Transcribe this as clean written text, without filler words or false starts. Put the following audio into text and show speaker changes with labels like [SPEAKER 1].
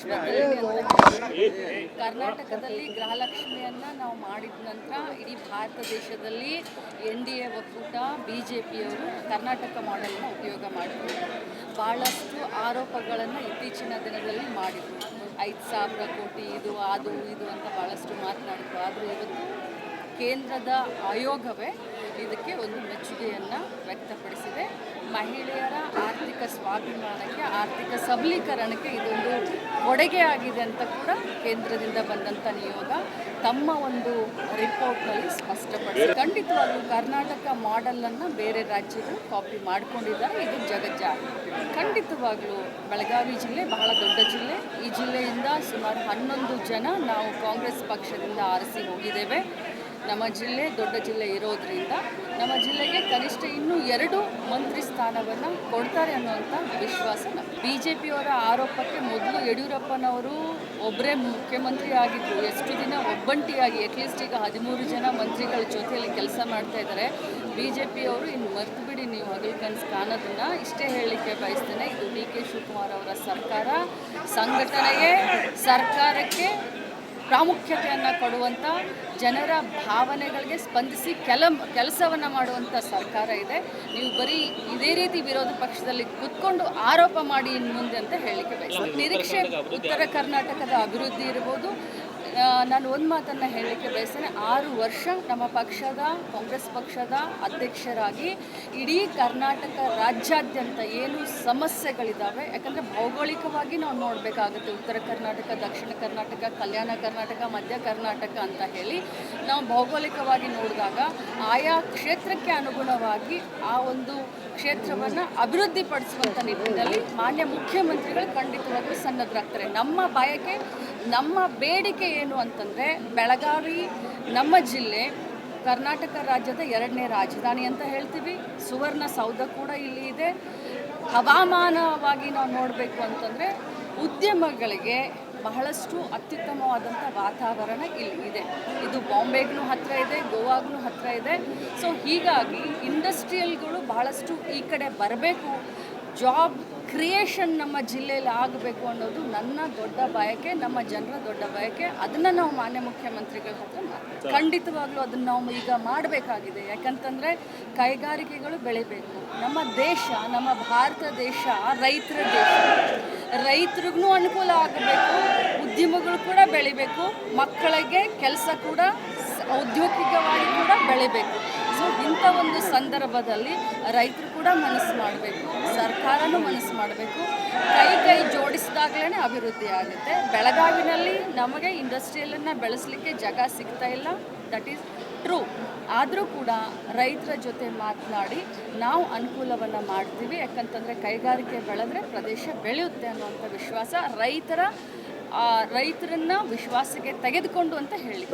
[SPEAKER 1] ವಿಶ್ವದಲ್ಲಿ ಕರ್ನಾಟಕದಲ್ಲಿ ಗೃಹಲಕ್ಷ್ಮಿಯನ್ನು ನಾವು ಮಾಡಿದ ನಂತರ ಇಡೀ ಭಾರತ ದೇಶದಲ್ಲಿ NDA ಒಕ್ಕೂಟ BJPಯವರು ಕರ್ನಾಟಕ ಮಾಡೆಲ್ನ ಉಪಯೋಗ ಮಾಡಿದ್ರು. ಭಾಳಷ್ಟು ಆರೋಪಗಳನ್ನು ಇತ್ತೀಚಿನ ದಿನದಲ್ಲಿ ಮಾಡಿದರು. 5,000 ಕೋಟಿ ಇದು ಅದು ಇದು ಅಂತ ಭಾಳಷ್ಟು ಮಾತನಾಡಿದ್ರು. ಆದರೆ ಇವತ್ತು ಕೇಂದ್ರದ ಆಯೋಗವೇ ಇದಕ್ಕೆ ಒಂದು ಮೆಚ್ಚುಗೆಯನ್ನು ವ್ಯಕ್ತಪಡಿಸಿದೆ. ಮಹಿಳೆಯರ ಆರ್ಥಿಕ ಸ್ವಾಭಿಮಾನಕ್ಕೆ, ಆರ್ಥಿಕ ಸಬಲೀಕರಣಕ್ಕೆ ಇದೊಂದು ಕೊಡುಗೆ ಆಗಿದೆ ಅಂತ ಕೂಡ ಕೇಂದ್ರದಿಂದ ಬಂದಂಥ ನಿಯೋಗ ತಮ್ಮ ಒಂದು ರಿಪೋರ್ಟ್ನಲ್ಲಿ ಸ್ಪಷ್ಟಪಡಿಸಿದೆ. ಖಂಡಿತವಾಗ್ಲೂ ಕರ್ನಾಟಕ ಮಾಡೆಲನ್ನು ಬೇರೆ ರಾಜ್ಯಗಳು ಕಾಪಿ ಮಾಡಿಕೊಂಡಿದ್ದಾರೆ. ಇದು ಜಗಜ್ಜಾಹೀರು. ಖಂಡಿತವಾಗ್ಲೂ ಬೆಳಗಾವಿ ಜಿಲ್ಲೆ ಬಹಳ ದೊಡ್ಡ ಜಿಲ್ಲೆ. ಈ ಜಿಲ್ಲೆಯಿಂದ ಸುಮಾರು 11 ಜನ ನಾವು ಕಾಂಗ್ರೆಸ್ ಪಕ್ಷದಿಂದ ಆರಿಸಿ ಹೋಗಿದ್ದೇವೆ. ನಮ್ಮ ಜಿಲ್ಲೆ ದೊಡ್ಡ ಜಿಲ್ಲೆ ಇರೋದ್ರಿಂದ ನಮ್ಮ ಜಿಲ್ಲೆಗೆ ಕನಿಷ್ಠ ಇನ್ನೂ 2 ಮಂತ್ರಿ ಸ್ಥಾನವನ್ನು ಕೊಡ್ತಾರೆ ಅನ್ನುವಂಥ ವಿಶ್ವಾಸ. BJPಯವರ ಆರೋಪಕ್ಕೆ ಮೊದಲು ಯಡಿಯೂರಪ್ಪನವರು ಒಬ್ಬರೇ ಮುಖ್ಯಮಂತ್ರಿ ಆಗಿದ್ದರು. ಎಷ್ಟು ದಿನ ಒಬ್ಬಂಟಿಯಾಗಿ ಅಟ್ಲೀಸ್ಟ್ ಈಗ 13 ಜನ ಮಂತ್ರಿಗಳ ಜೊತೆಯಲ್ಲಿ ಕೆಲಸ ಮಾಡ್ತಾ ಇದ್ದಾರೆ. BJPಯವರು ಇನ್ನು ಮರೆತು ಬಿಡಿ, ನೀವು ಹಗಲು ಕನಸು ಕಾಣೋದನ್ನು. ಇಷ್ಟೇ ಹೇಳಲಿಕ್ಕೆ ಬಯಸ್ತೇನೆ, ಇದು DK ಶಿವಕುಮಾರ್ ಅವರ ಸರ್ಕಾರ, ಸಂಘಟನೆಗೆ, ಸರ್ಕಾರಕ್ಕೆ ಪ್ರಾಮುಖ್ಯತೆಯನ್ನು ಕೊಡುವಂಥ, ಜನರ ಭಾವನೆಗಳಿಗೆ ಸ್ಪಂದಿಸಿ ಕೆಲಸವನ್ನು ಮಾಡುವಂಥ ಸರ್ಕಾರ ಇದೆ. ನೀವು ಬರೀ ಇದೇ ರೀತಿ ವಿರೋಧ ಪಕ್ಷದಲ್ಲಿ ಕೂತ್ಕೊಂಡು ಆರೋಪ ಮಾಡಿ ಇನ್ನು ಮುಂದೆ ಅಂತ ಹೇಳಲಿಕ್ಕೆ ಬಯಸ್ತೀನಿ. ನಿರೀಕ್ಷೆ ಉತ್ತರ ಕರ್ನಾಟಕದ ಅಭಿವೃದ್ಧಿ ಇರ್ಬೋದು. ನಾನು ಒಂದು ಮಾತನ್ನು ಹೇಳಲಿಕ್ಕೆ ಬಯಸ್ತೇನೆ, 6 ವರ್ಷ ನಮ್ಮ ಪಕ್ಷದ ಕಾಂಗ್ರೆಸ್ ಪಕ್ಷದ ಅಧ್ಯಕ್ಷರಾಗಿ ಇಡೀ ಕರ್ನಾಟಕ ರಾಜ್ಯಾದ್ಯಂತ ಏನು ಸಮಸ್ಯೆಗಳಿದ್ದಾವೆ, ಯಾಕಂದರೆ ಭೌಗೋಳಿಕವಾಗಿ ನಾವು ನೋಡಬೇಕಾಗುತ್ತೆ. ಉತ್ತರ ಕರ್ನಾಟಕ, ದಕ್ಷಿಣ ಕರ್ನಾಟಕ, ಕಲ್ಯಾಣ ಕರ್ನಾಟಕ, ಮಧ್ಯ ಕರ್ನಾಟಕ ಅಂತ ಹೇಳಿ ನಾವು ಭೌಗೋಳಿಕವಾಗಿ ನೋಡಿದಾಗ ಆಯಾ ಕ್ಷೇತ್ರಕ್ಕೆ ಅನುಗುಣವಾಗಿ ಆ ಒಂದು ಕ್ಷೇತ್ರವನ್ನು ಅಭಿವೃದ್ಧಿಪಡಿಸುವಂಥ ನಿಟ್ಟಿನಲ್ಲಿ ಮಾನ್ಯ ಮುಖ್ಯಮಂತ್ರಿಗಳು ಖಂಡಿತವಾಗ್ಲೂ ಸನ್ನದ್ಧರಾಗ್ತಾರೆ. ನಮ್ಮ ಬಯಕೆ, ನಮ್ಮ ಬೇಡಿಕೆ ಏನು ಅಂತಂದರೆ, ಬೆಳಗಾವಿ ನಮ್ಮ ಜಿಲ್ಲೆ ಕರ್ನಾಟಕ ರಾಜ್ಯದ 2ನೇ ರಾಜಧಾನಿ ಅಂತ ಹೇಳ್ತೀವಿ. ಸುವರ್ಣ ಸೌಧ ಕೂಡ ಇಲ್ಲಿ ಇದೆ. ಹವಾಮಾನವಾಗಿ ನಾವು ನೋಡಬೇಕು ಅಂತಂದರೆ ಉದ್ಯಮಗಳಿಗೆ ಬಹಳಷ್ಟು ಅತ್ಯುತ್ತಮವಾದಂಥ ವಾತಾವರಣ ಇಲ್ಲಿ ಇದೆ. ಇದು ಬಾಂಬೆಗೂ ಹತ್ತಿರ ಇದೆ, ಗೋವಾಗೂ ಹತ್ತಿರ ಇದೆ. ಸೊ ಹೀಗಾಗಿ ಇಂಡಸ್ಟ್ರಿಯಲ್ಗಳು ಬಹಳಷ್ಟು ಈ ಕಡೆ ಬರಬೇಕು, ಜಾಬ್ ಕ್ರಿಯೇಷನ್ ನಮ್ಮ ಜಿಲ್ಲೆಯಲ್ಲಿ ಆಗಬೇಕು ಅನ್ನೋದು ನನ್ನ ದೊಡ್ಡ ಬಯಕೆ, ನಮ್ಮ ಜನರ ದೊಡ್ಡ ಬಯಕೆ. ಅದನ್ನು ನಾವು ಮಾನ್ಯ ಮುಖ್ಯಮಂತ್ರಿಗಳ ಹತ್ರ ಖಂಡಿತವಾಗ್ಲೂ ಅದನ್ನು ನಾವು ಈಗ ಮಾಡಬೇಕಾಗಿದೆ. ಯಾಕಂತಂದರೆ ಕೈಗಾರಿಕೆಗಳು ಬೆಳಿಬೇಕು. ನಮ್ಮ ದೇಶ, ನಮ್ಮ ಭಾರತ ದೇಶ ರೈತರ ದೇಶ. ರೈತರಿಗೂ ಅನುಕೂಲ ಆಗಬೇಕು, ಉದ್ಯಮಗಳು ಕೂಡ ಬೆಳಿಬೇಕು, ಮಕ್ಕಳಿಗೆ ಕೆಲಸ ಕೂಡ ಔದ್ಯೋಗಿಕವಾಗಿ ಕೂಡ ಬೆಳಿಬೇಕು. ಸೊ ಇಂಥ ಒಂದು ಸಂದರ್ಭದಲ್ಲಿ ರೈತರು ಕೂಡ ಮನಸ್ಸು ಮಾಡಬೇಕು, ಸರ್ಕಾರನೂ ಮನಸ್ಸು ಮಾಡಬೇಕು. ಕೈ ಜೋಡಿಸಿದಾಗಲೇ ಅಭಿವೃದ್ಧಿ ಆಗುತ್ತೆ. ಬೆಳಗಾವಿನಲ್ಲಿ ನಮಗೆ ಇಂಡಸ್ಟ್ರಿಯಲನ್ನು ಬೆಳೆಸಲಿಕ್ಕೆ ಜಾಗ ಸಿಗ್ತಾ ಇಲ್ಲ, ದಟ್ ಈಸ್ ಟ್ರೂ. ಆದರೂ ಕೂಡ ರೈತರ ಜೊತೆ ಮಾತನಾಡಿ ನಾವು ಅನುಕೂಲವನ್ನು ಮಾಡ್ತೀವಿ. ಯಾಕಂತಂದರೆ ಕೈಗಾರಿಕೆ ಬೆಳೆದ್ರೆ ಪ್ರದೇಶ ಬೆಳೆಯುತ್ತೆ ಅನ್ನುವಂಥ ವಿಶ್ವಾಸ ರೈತರನ್ನು ವಿಶ್ವಾಸಕ್ಕೆ ತೆಗೆದುಕೊಂಡು ಅಂತ ಹೇಳಿ.